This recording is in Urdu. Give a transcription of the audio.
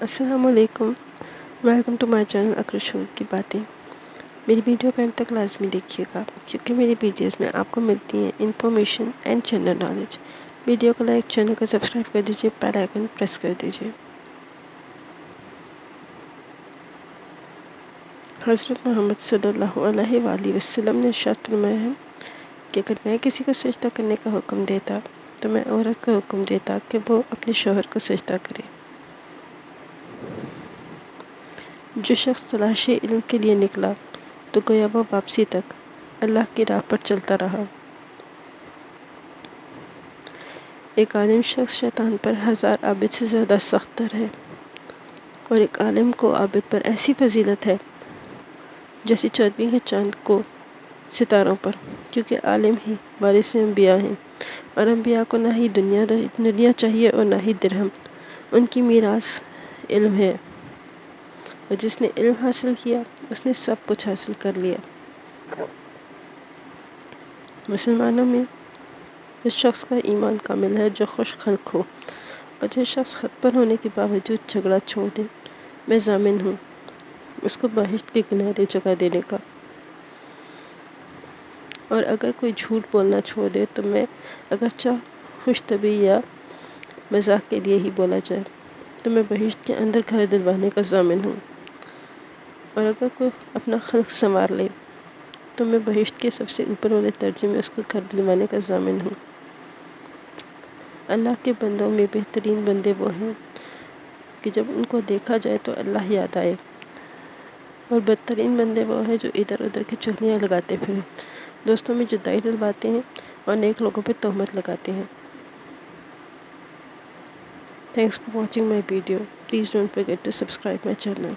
السلام علیکم، ویلکم ٹو مائی چینل اکرش کی باتیں۔ میری ویڈیو کا انت تک لازمی دیکھیے گا کیونکہ میری ویڈیوز میں آپ کو ملتی ہیں information and general knowledge. Video کو لائک، چینل کو سبسکرائب کر دیجیے، بیل آئیکن پریس کر دیجیے۔ حضرت محمد صلی اللہ علیہ وآلہ وسلم نے ارشاد فرمایا ہے کہ اگر میں کسی کو سجدہ کرنے کا حکم دیتا تو میں عورت کو حکم دیتا کہ وہ اپنے شوہر کو سجدہ کرے۔ جو شخص تلاش علم کے لیے نکلا تو گویا وہ واپسی تک اللہ کی راہ پر چلتا رہا۔ ایک عالم شخص شیطان پر 1000 عابد سے زیادہ سخت تر ہے، اور ایک عالم کو عابد پر ایسی فضیلت ہے جیسے چودھویں کے چاند کو ستاروں پر، کیونکہ عالم ہی وارث انبیاء ہیں، اور انبیاء کو نہ ہی دنیا چاہیے اور نہ ہی درہم، ان کی میراث علم ہے، اور جس نے علم حاصل کیا اس نے سب کچھ حاصل کر لیا۔ مسلمانوں میں اس شخص کا ایمان کامل ہے جو خوش خلق ہو، اور جو شخص حق پر ہونے کے باوجود جھگڑا چھوڑ دے، میں ضامن ہوں اس کو بہشت کے کنارے جگہ دینے کا۔ اور اگر کوئی جھوٹ بولنا چھوڑ دے تو میں اگرچہ خوش طبعی یا مذاق کے لیے ہی بولا جائے تو میں بہشت کے اندر گھر دلوانے کا ضامن ہوں، اور اگر کوئی اپنا خلق سنوار لے تو میں بہشت کے سب سے اوپر والے درجے میں اس کو گھر دلوانے کا ضامن ہوں۔ اللہ کے بندوں میں بہترین بندے وہ ہیں کہ جب ان کو دیکھا جائے تو اللہ یاد آئے، اور بدترین بندے وہ ہیں جو ادھر ادھر کی چغلیاں لگاتے پھریں، دوستوں میں جدائی ڈلواتے ہیں اور نیک لوگوں پہ تہمت لگاتے ہیں۔ Thanks for watching my video. Please don't forget to subscribe my channel.